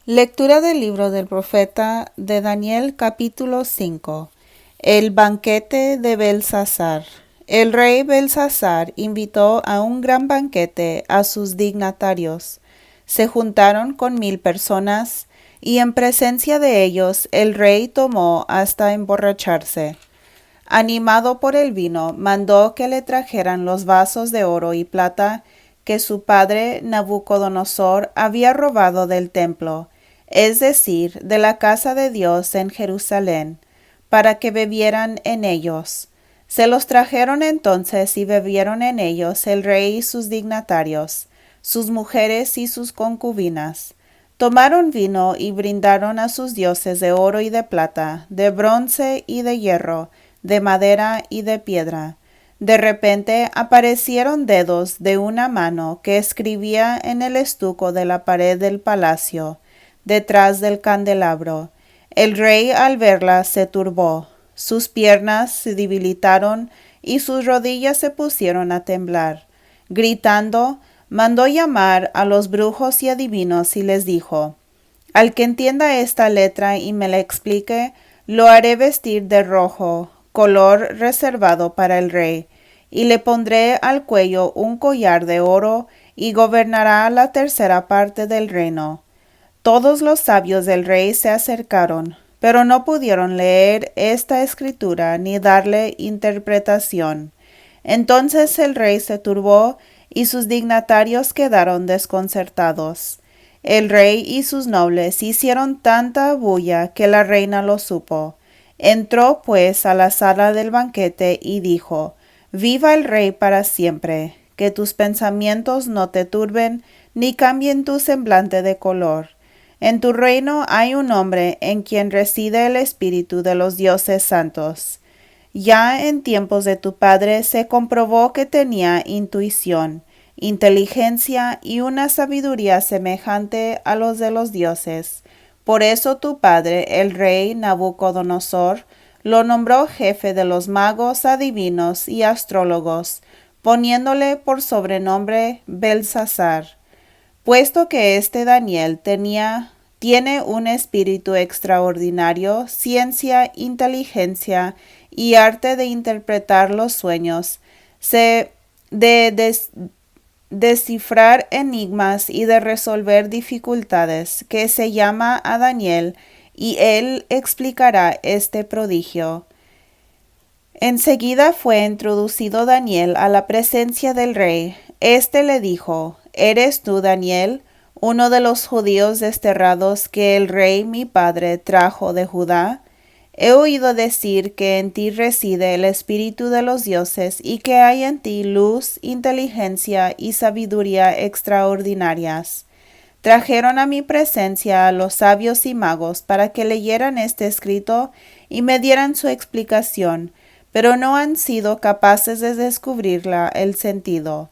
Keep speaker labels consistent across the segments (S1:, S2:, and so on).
S1: Lectura del libro del profeta de Daniel capítulo 5. El banquete de Belsasar. El rey Belsasar invitó a un gran banquete a sus dignatarios. Se juntaron con 1000 personas, y en presencia de ellos el rey tomó hasta emborracharse. Animado por el vino, mandó que le trajeran los vasos de oro y plata que su padre Nabucodonosor había robado del templo, es decir, de la casa de Dios en Jerusalén, para que bebieran en ellos. Se los trajeron entonces y bebieron en ellos el rey y sus dignatarios, sus mujeres y sus concubinas. Tomaron vino y brindaron a sus dioses de oro y de plata, de bronce y de hierro, de madera y de piedra. De repente aparecieron dedos de una mano que escribía en el estuco de la pared del palacio, detrás del candelabro. El rey al verla se turbó, sus piernas se debilitaron y sus rodillas se pusieron a temblar. Gritando, mandó llamar a los brujos y adivinos y les dijo: Al que entienda esta letra y me la explique, lo haré vestir de rojo, color reservado para el rey, y le pondré al cuello un collar de oro, y gobernará la tercera parte del reino. Todos los sabios del rey se acercaron, pero no pudieron leer esta escritura ni darle interpretación. Entonces el rey se turbó y sus dignatarios quedaron desconcertados. El rey y sus nobles hicieron tanta bulla que la reina lo supo. Entró pues a la sala del banquete y dijo: Viva el rey para siempre, que tus pensamientos no te turben ni cambien tu semblante de color. En tu reino hay un hombre en quien reside el espíritu de los dioses santos. Ya en tiempos de tu padre se comprobó que tenía intuición, inteligencia y una sabiduría semejante a los de los dioses. Por eso tu padre, el rey Nabucodonosor, lo nombró jefe de los magos, adivinos y astrólogos, poniéndole por sobrenombre Belsasar, puesto que este Daniel tiene un espíritu extraordinario, ciencia, inteligencia y arte de interpretar los sueños, de descifrar enigmas y de resolver dificultades, que se llama a Daniel, y él explicará este prodigio. Enseguida fue introducido Daniel a la presencia del rey. Este le dijo: ¿Eres tú, Daniel, uno de los judíos desterrados que el rey mi padre trajo de Judá? He oído decir que en ti reside el espíritu de los dioses y que hay en ti luz, inteligencia y sabiduría extraordinarias. Trajeron a mi presencia a los sabios y magos para que leyeran este escrito y me dieran su explicación, pero no han sido capaces de descubrirla el sentido.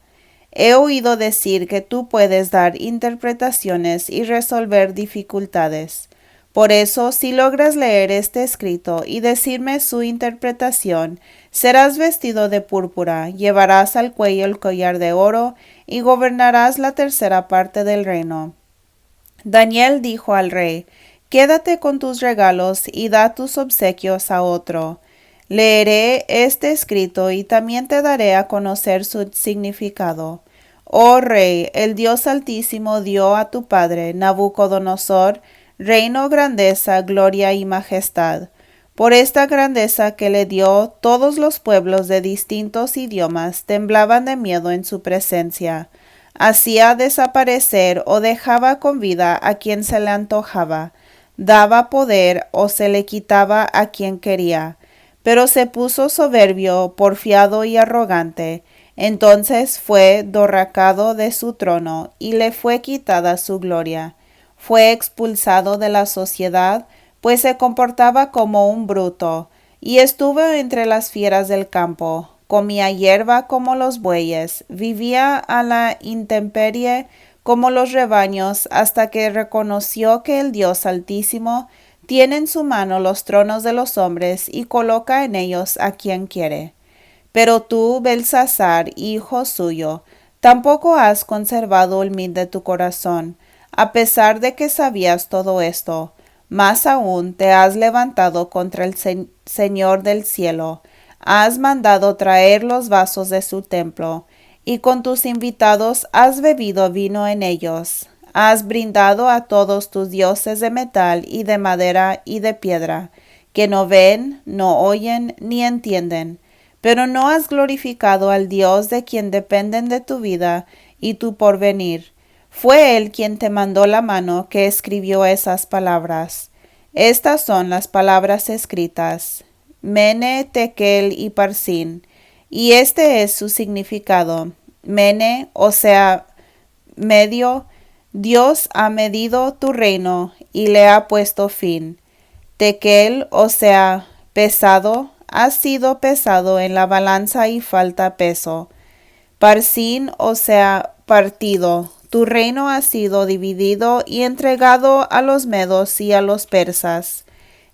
S1: He oído decir que tú puedes dar interpretaciones y resolver dificultades. Por eso, si logras leer este escrito y decirme su interpretación, serás vestido de púrpura, llevarás al cuello el collar de oro y gobernarás la tercera parte del reino. Daniel dijo al rey: Quédate con tus regalos y da tus obsequios a otro. Leeré este escrito y también te daré a conocer su significado. Oh rey, el Dios Altísimo dio a tu padre Nabucodonosor reino, grandeza, gloria y majestad. Por esta grandeza que le dio, todos los pueblos de distintos idiomas temblaban de miedo en su presencia. Hacía desaparecer o dejaba con vida a quien se le antojaba, daba poder o se le quitaba a quien quería, pero se puso soberbio, porfiado y arrogante. Entonces fue dorracado de su trono y le fue quitada su gloria. Fue expulsado de la sociedad, pues se comportaba como un bruto, y estuvo entre las fieras del campo. Comía hierba como los bueyes, vivía a la intemperie como los rebaños, hasta que reconoció que el Dios Altísimo tiene en su mano los tronos de los hombres y coloca en ellos a quien quiere. Pero tú, Belsasar, hijo suyo, tampoco has conservado el humilde de tu corazón. a pesar de que sabías todo esto. Más aún te has levantado contra el Señor del cielo. Has mandado traer los vasos de su templo, y con tus invitados has bebido vino en ellos. Has brindado a todos tus dioses de metal y de madera y de piedra, que no ven, no oyen, ni entienden. Pero no has glorificado al Dios de quien dependen de tu vida y tu porvenir. Fue Él quien te mandó la mano que escribió esas palabras. Estas son las palabras escritas: Mene, Tekel y Parsin. Y este es su significado. Mene, o sea, medio. Dios ha medido tu reino y le ha puesto fin. Tekel, o sea, pesado, has sido pesado en la balanza y falta peso. Parsin, o sea, partido, tu reino ha sido dividido y entregado a los medos y a los persas.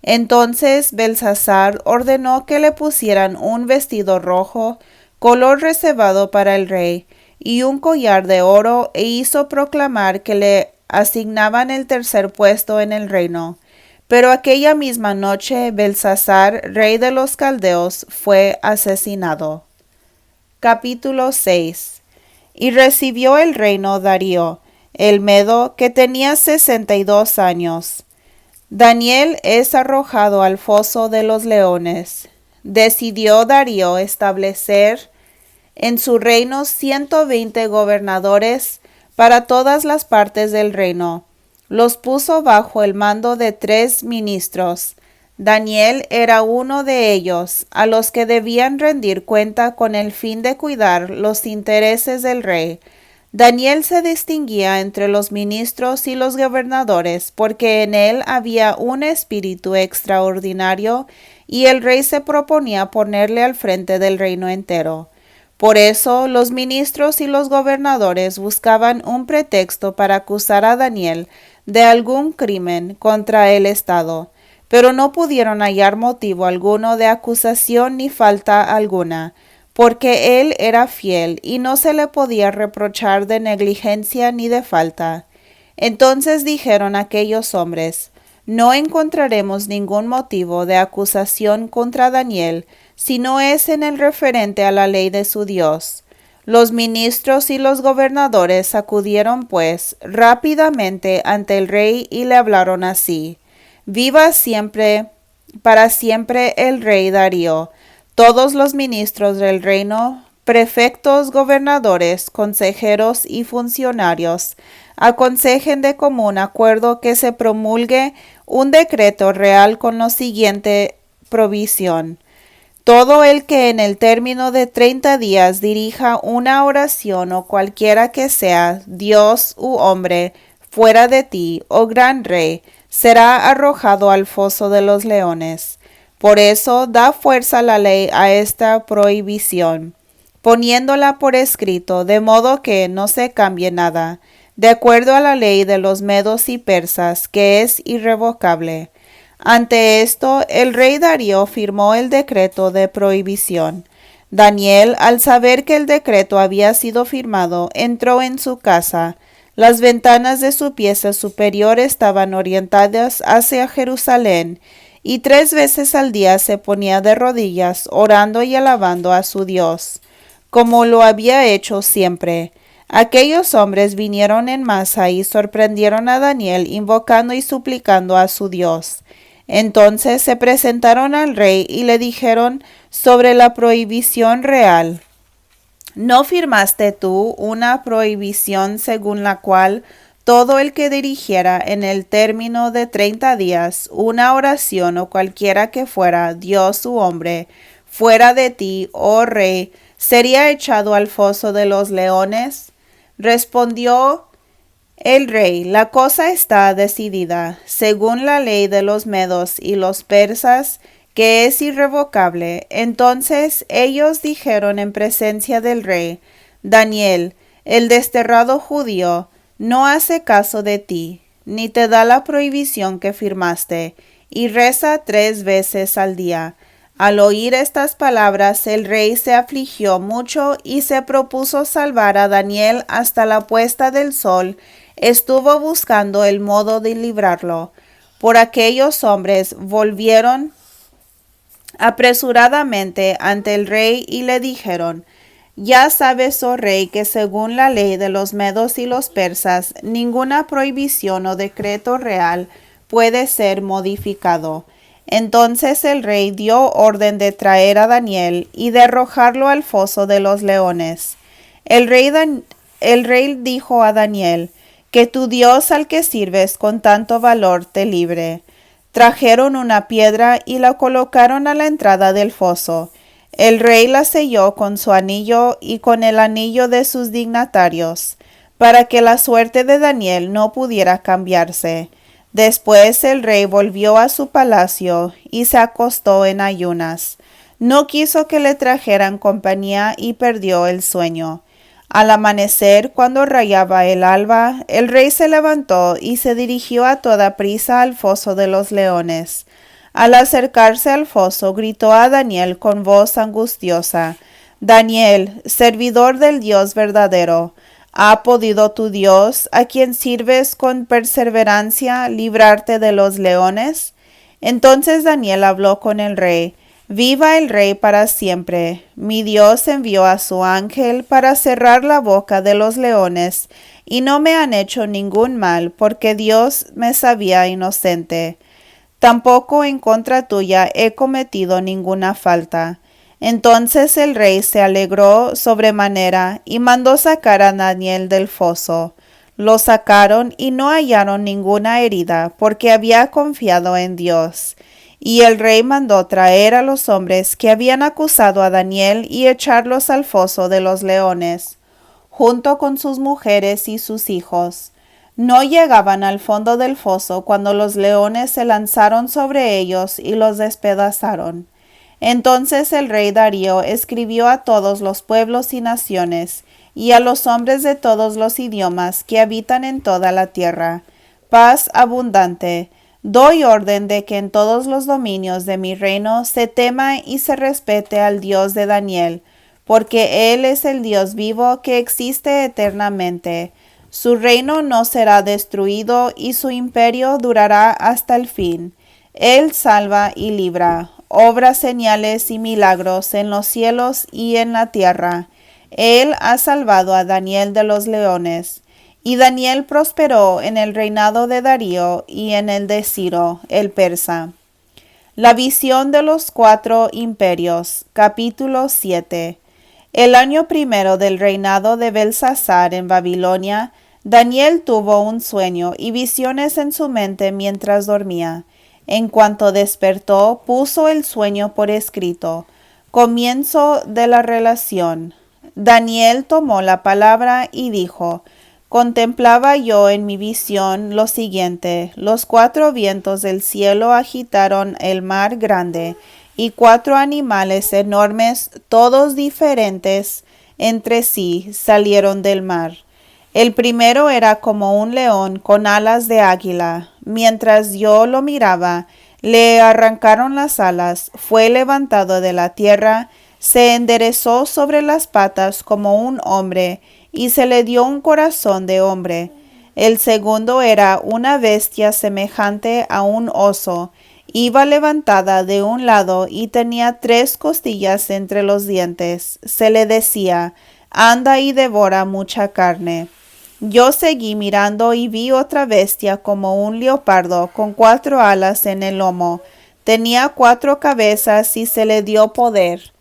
S1: Entonces Belsasar ordenó que le pusieran un vestido rojo, color reservado para el rey, y un collar de oro, e hizo proclamar que le asignaban el tercer puesto en el reino. Pero aquella misma noche Belsasar, rey de los caldeos, fue asesinado. Capítulo 6. Y recibió el reino Darío, el medo, que tenía 62 años. Daniel es arrojado al foso de los leones. Decidió Darío establecer en su reino 120 gobernadores para todas las partes del reino. Los puso bajo el mando de 3 ministros. Daniel era uno de ellos, a los que debían rendir cuenta con el fin de cuidar los intereses del rey. Daniel se distinguía entre los ministros y los gobernadores, porque en él había un espíritu extraordinario, y el rey se proponía ponerle al frente del reino entero. Por eso los ministros y los gobernadores buscaban un pretexto para acusar a Daniel de algún crimen contra el Estado, pero no pudieron hallar motivo alguno de acusación ni falta alguna, porque él era fiel y no se le podía reprochar de negligencia ni de falta. Entonces dijeron aquellos hombres: no encontraremos ningún motivo de acusación contra Daniel, si no es en el referente a la ley de su Dios. Los ministros y los gobernadores acudieron pues rápidamente ante el rey y le hablaron así: Viva siempre, para siempre el rey Darío. Todos los ministros del reino, prefectos, gobernadores, consejeros y funcionarios, aconsejen de común acuerdo que se promulgue un decreto real con la siguiente provisión: todo el que en el término de 30 días dirija una oración o cualquiera que sea, Dios u hombre, fuera de ti, oh gran rey, será arrojado al foso de los leones. Por eso da fuerza la ley a esta prohibición, poniéndola por escrito, de modo que no se cambie nada, de acuerdo a la ley de los medos y persas, que es irrevocable. Ante esto, el rey Darío firmó el decreto de prohibición. Daniel, al saber que el decreto había sido firmado, entró en su casa. Las ventanas de su pieza superior estaban orientadas hacia Jerusalén, y 3 veces al día se ponía de rodillas, orando y alabando a su Dios, como lo había hecho siempre. Aquellos hombres vinieron en masa y sorprendieron a Daniel invocando y suplicando a su Dios. Entonces se presentaron al rey y le dijeron sobre la prohibición real: ¿no firmaste tú una prohibición según la cual todo el que dirigiera en el término de 30 días una oración o cualquiera que fuera, Dios u hombre, fuera de ti, oh rey, sería echado al foso de los leones? Respondió el rey: la cosa está decidida, según la ley de los medos y los persas, que es irrevocable. Entonces ellos dijeron en presencia del rey: Daniel, el desterrado judío, no hace caso de ti, ni te da la prohibición que firmaste, y reza 3 veces al día. Al oír estas palabras, el rey se afligió mucho y se propuso salvar a Daniel hasta la puesta del sol estuvo buscando el modo de librarlo. Por aquellos hombres volvieron apresuradamente ante el rey y le dijeron: Ya sabes, oh rey, que según la ley de los medos y los persas, ninguna prohibición o decreto real puede ser modificado. Entonces el rey dio orden de traer a Daniel y de arrojarlo al foso de los leones. El rey dijo a Daniel: Que tu Dios al que sirves con tanto valor te libre. Trajeron una piedra y la colocaron a la entrada del foso. El rey la selló con su anillo y con el anillo de sus dignatarios, para que la suerte de Daniel no pudiera cambiarse. Después el rey volvió a su palacio y se acostó en ayunas. No quiso que le trajeran compañía y perdió el sueño. Al amanecer, cuando rayaba el alba, el rey se levantó y se dirigió a toda prisa al foso de los leones. Al acercarse al foso, gritó a Daniel con voz angustiosa: Daniel, servidor del Dios verdadero, ¿ha podido tu Dios, a quien sirves con perseverancia, librarte de los leones? Entonces Daniel habló con el rey: Viva el rey para siempre. Mi Dios envió a su ángel para cerrar la boca de los leones, y no me han hecho ningún mal, porque Dios me sabía inocente. Tampoco en contra tuya he cometido ninguna falta. Entonces el rey se alegró sobremanera y mandó sacar a Daniel del foso. Lo sacaron y no hallaron ninguna herida, porque había confiado en Dios. Y el rey mandó traer a los hombres que habían acusado a Daniel y echarlos al foso de los leones, junto con sus mujeres y sus hijos. No llegaban al fondo del foso cuando los leones se lanzaron sobre ellos y los despedazaron. Entonces el rey Darío escribió a todos los pueblos y naciones, y a los hombres de todos los idiomas que habitan en toda la tierra: Paz abundante. Doy orden de que en todos los dominios de mi reino se tema y se respete al Dios de Daniel, porque Él es el Dios vivo que existe eternamente. Su reino no será destruido y su imperio durará hasta el fin. Él salva y libra, obra señales y milagros en los cielos y en la tierra. Él ha salvado a Daniel de los leones. Y Daniel prosperó en el reinado de Darío y en el de Ciro, el persa. La visión de los 4 imperios. Capítulo 7. El año primero del reinado de Belsasar en Babilonia, Daniel tuvo un sueño y visiones en su mente mientras dormía. En cuanto despertó, puso el sueño por escrito. Comienzo de la relación. Daniel tomó la palabra y dijo: Contemplaba yo en mi visión lo siguiente: los 4 vientos del cielo agitaron el mar grande, y 4 animales enormes, todos diferentes entre sí, salieron del mar. El primero era como un león con alas de águila. Mientras yo lo miraba, le arrancaron las alas, fue levantado de la tierra, se enderezó sobre las patas como un hombre, y se le dio un corazón de hombre. El segundo era una bestia semejante a un oso. Iba levantada de un lado y tenía 3 costillas entre los dientes. Se le decía: Anda y devora mucha carne. Yo seguí mirando y vi otra bestia como un leopardo con 4 alas en el lomo. Tenía 4 cabezas y se le dio poder.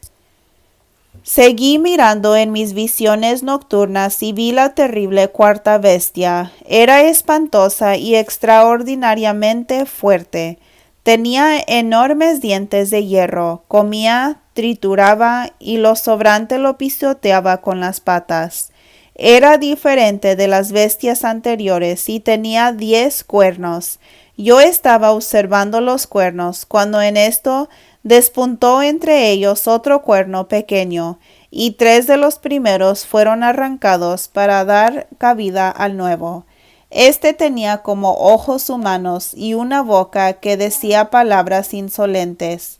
S1: Seguí mirando en mis visiones nocturnas y vi la terrible 4ª bestia. Era espantosa y extraordinariamente fuerte. Tenía enormes dientes de hierro, comía, trituraba y lo sobrante lo pisoteaba con las patas. Era diferente de las bestias anteriores y tenía 10 cuernos. Yo estaba observando los cuernos cuando en esto despuntó entre ellos otro cuerno pequeño, y 3 de los primeros fueron arrancados para dar cabida al nuevo. Este tenía como ojos humanos y una boca que decía palabras insolentes.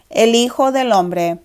S1: El Hijo del Hombre.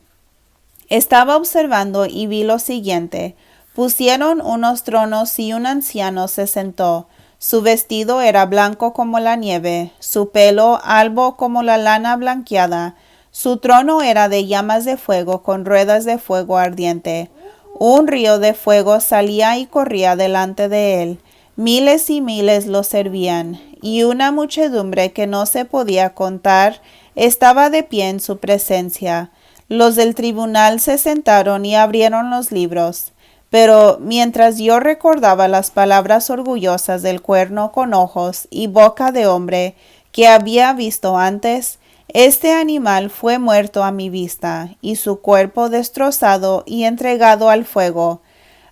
S1: Estaba observando y vi lo siguiente: pusieron unos tronos y un anciano se sentó. Su vestido era blanco como la nieve, su pelo albo como la lana blanqueada. Su trono era de llamas de fuego con ruedas de fuego ardiente. Un río de fuego salía y corría delante de él. Miles y miles lo servían, y una muchedumbre que no se podía contar estaba de pie en su presencia. Los del tribunal se sentaron y abrieron los libros. Pero mientras yo recordaba las palabras orgullosas del cuerno con ojos y boca de hombre que había visto antes, este animal fue muerto a mi vista, y su cuerpo destrozado y entregado al fuego.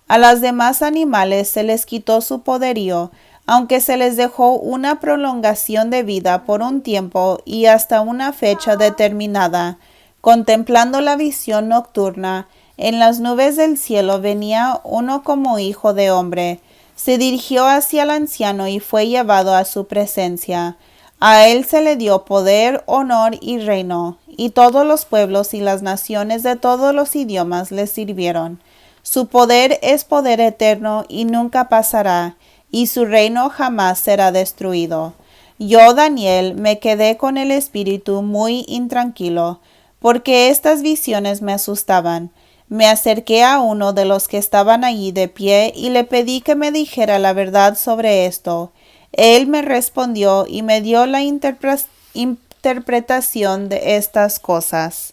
S1: A los demás animales se les quitó su poderío, aunque se les dejó una prolongación de vida por un tiempo y hasta una fecha determinada. Contemplando la visión nocturna, en las nubes del cielo venía uno como hijo de hombre. Se dirigió hacia el anciano y fue llevado a su presencia. A él se le dio poder, honor y reino, y todos los pueblos y las naciones de todos los idiomas le sirvieron. Su poder es poder eterno y nunca pasará, y su reino jamás será destruido. Yo, Daniel, me quedé con el espíritu muy intranquilo, porque estas visiones me asustaban. Me acerqué a uno de los que estaban allí de pie y le pedí que me dijera la verdad sobre esto. Él me respondió y me dio la interpretación de estas cosas.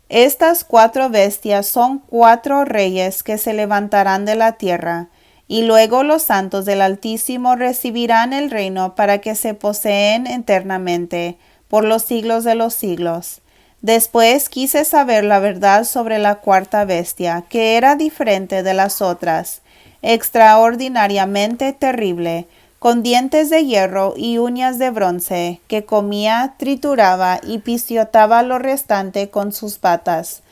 S1: Estas 4 bestias son 4 reyes que se levantarán de la tierra, y luego los santos del Altísimo recibirán el reino para que se poseen eternamente, por los siglos de los siglos. Después quise saber la verdad sobre la 4ª bestia, que era diferente de las otras, extraordinariamente terrible, con dientes de hierro y uñas de bronce, que comía, trituraba y pisoteaba lo restante con sus patas.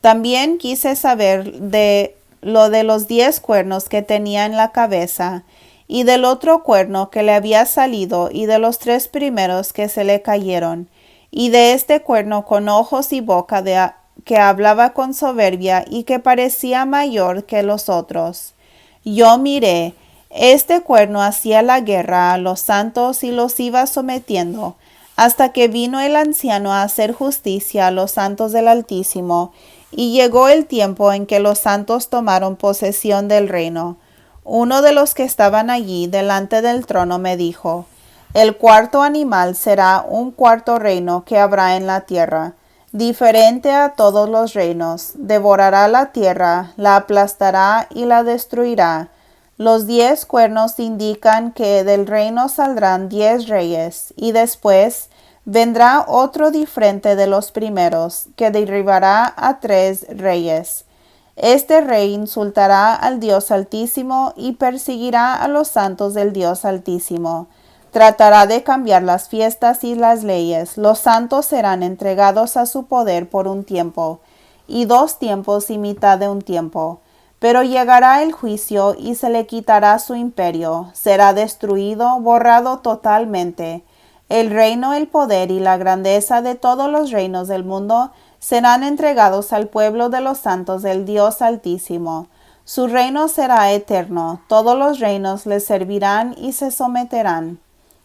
S1: También quise saber de los 10 cuernos que tenía en la cabeza, y del otro cuerno que le había salido, y de los 3 primeros que se le cayeron, y de este cuerno con ojos y boca que hablaba con soberbia y que parecía mayor que los otros. Yo miré. Este cuerno hacía la guerra a los santos y los iba sometiendo, hasta que vino el anciano a hacer justicia a los santos del Altísimo, y llegó el tiempo en que los santos tomaron posesión del reino. Uno de los que estaban allí delante del trono me dijo: el 4º animal será un 4º reino que habrá en la tierra, diferente a todos los reinos, devorará la tierra, la aplastará y la destruirá. Los 10 cuernos indican que del reino saldrán 10 reyes, y después vendrá otro diferente de los primeros, que derribará a 3 reyes. Este rey insultará al Dios Altísimo y perseguirá a los santos del Dios Altísimo. Tratará de cambiar las fiestas y las leyes. Los santos serán entregados a su poder por un tiempo, y 2 tiempos y mitad de un tiempo. Pero llegará el juicio y se le quitará su imperio, será destruido, borrado totalmente. El reino, el poder y la grandeza de todos los reinos del mundo serán entregados al pueblo de los santos del Dios Altísimo. Su reino será eterno, todos los reinos le servirán y se someterán.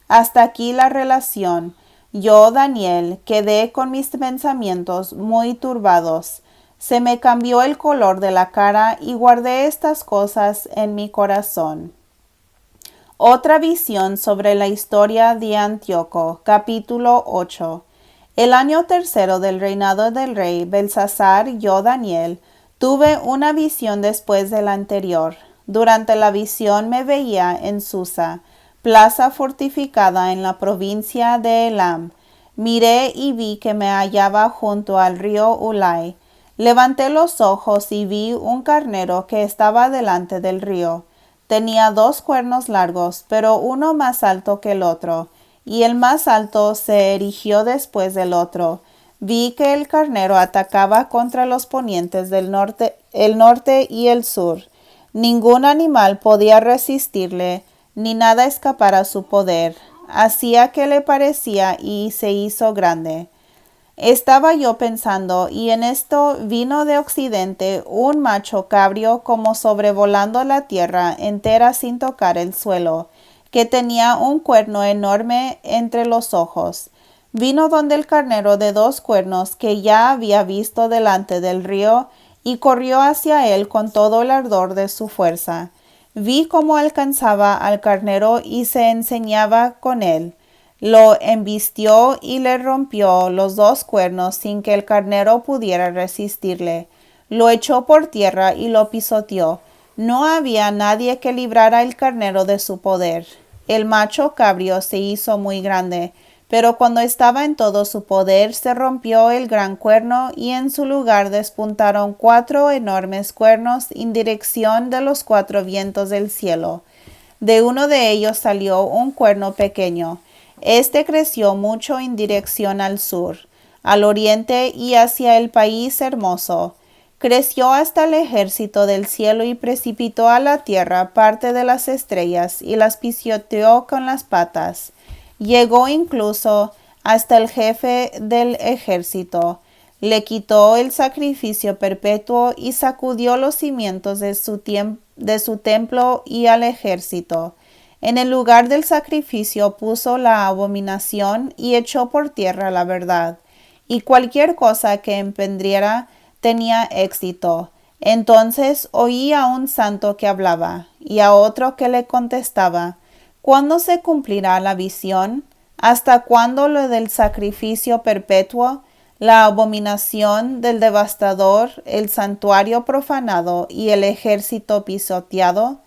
S1: Hasta aquí la relación. Yo, Daniel, quedé con mis pensamientos muy turbados. Se me cambió el color de la cara y guardé estas cosas en mi corazón. Otra visión sobre la historia de Antíoco, capítulo 8. El año 3 del reinado del rey Belsasar, yo, Daniel, tuve una visión después de la anterior. Durante la visión me veía en Susa, plaza fortificada en la provincia de Elam. Miré y vi que me hallaba junto al río Ulai. Levanté los ojos y vi un carnero que estaba delante del río. Tenía 2 cuernos largos, pero uno más alto que el otro, y el más alto se erigió después del otro. Vi que el carnero atacaba contra los ponientes del norte, el norte y el sur. Ningún animal podía resistirle, ni nada escapar a su poder. Hacía que le parecía y se hizo grande. Estaba yo pensando, y en esto vino de occidente un macho cabrio como sobrevolando la tierra entera sin tocar el suelo. que tenía un cuerno enorme entre los ojos. Vino donde el carnero de 2 cuernos que ya había visto delante del río, y corrió hacia él con todo el ardor de su fuerza. Vi cómo alcanzaba al carnero y se enseñaba con él. Lo embistió y le rompió los 2 cuernos sin que el carnero pudiera resistirle. Lo echó por tierra y lo pisoteó. No había nadie que librara el carnero de su poder. El macho cabrio se hizo muy grande, pero cuando estaba en todo su poder se rompió el gran cuerno y en su lugar despuntaron 4 enormes cuernos en dirección de los 4 vientos del cielo. De uno de ellos salió un cuerno pequeño. Este creció mucho en dirección al sur, al oriente y hacia el país hermoso. Creció hasta el ejército del cielo y precipitó a la tierra parte de las estrellas y las pisoteó con las patas. Llegó incluso hasta el jefe del ejército. Le quitó el sacrificio perpetuo y sacudió los cimientos de su templo y al ejército. En el lugar del sacrificio puso la abominación y echó por tierra la verdad. Y cualquier cosa que emprendiera tenía éxito. Entonces oí a un santo que hablaba, y a otro que le contestaba: ¿Cuándo se cumplirá la visión? ¿Hasta cuándo lo del sacrificio perpetuo, la abominación del devastador, el santuario profanado y el ejército pisoteado?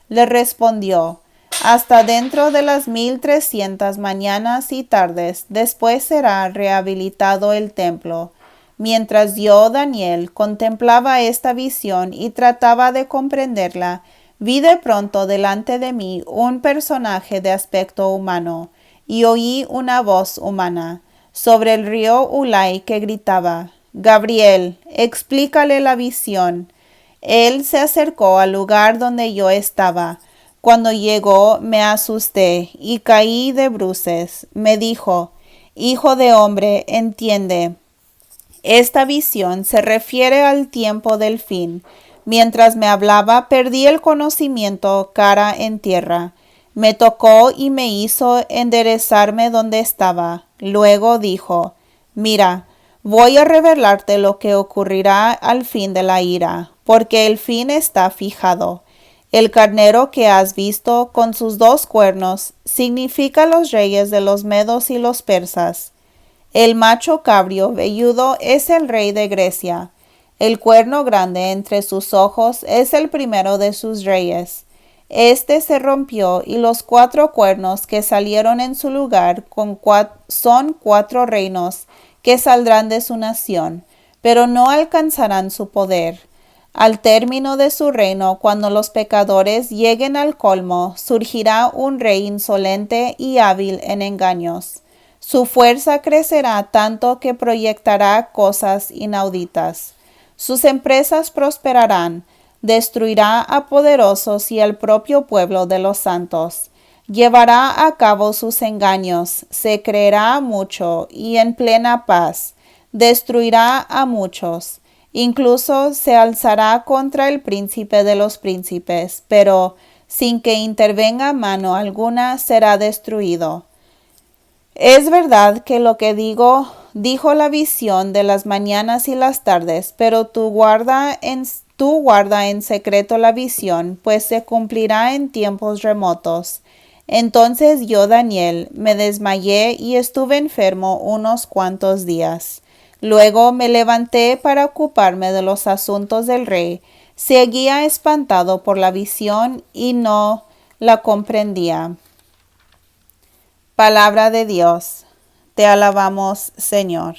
S1: Le respondió: hasta dentro de las 1300 mañanas y tardes, después será rehabilitado el templo. Mientras yo, Daniel, contemplaba esta visión y trataba de comprenderla, vi de pronto delante de mí un personaje de aspecto humano, y oí una voz humana sobre el río Ulai que gritaba: Gabriel, explícale la visión. Él se acercó al lugar donde yo estaba. Cuando llegó me asusté y caí de bruces. Me dijo: Hijo de hombre, entiende. Esta visión se refiere al tiempo del fin. Mientras me hablaba, perdí el conocimiento cara en tierra. Me tocó y me hizo enderezarme donde estaba. Luego dijo: Mira, voy a revelarte lo que ocurrirá al fin de la ira, porque el fin está fijado. El carnero que has visto con sus 2 cuernos significa los reyes de los medos y los persas. El macho cabrio velludo es el rey de Grecia. El cuerno grande entre sus ojos es el primero de sus reyes. Este se rompió y los 4 cuernos que salieron en su lugar son 4 reinos que saldrán de su nación, pero no alcanzarán su poder. Al término de su reino, cuando los pecadores lleguen al colmo, surgirá un rey insolente y hábil en engaños. Su fuerza crecerá tanto que proyectará cosas inauditas. Sus empresas prosperarán, destruirá a poderosos y al propio pueblo de los santos. Llevará a cabo sus engaños, se creerá mucho y en plena paz. Destruirá a muchos. Incluso se alzará contra el príncipe de los príncipes, pero sin que intervenga mano alguna será destruido. Es verdad que lo que dijo la visión de las mañanas y las tardes, pero tú guarda en secreto la visión, pues se cumplirá en tiempos remotos. Entonces yo, Daniel, me desmayé y estuve enfermo unos cuantos días. Luego me levanté para ocuparme de los asuntos del rey. Seguía espantado por la visión y no la comprendía. Palabra de Dios. Te alabamos, Señor.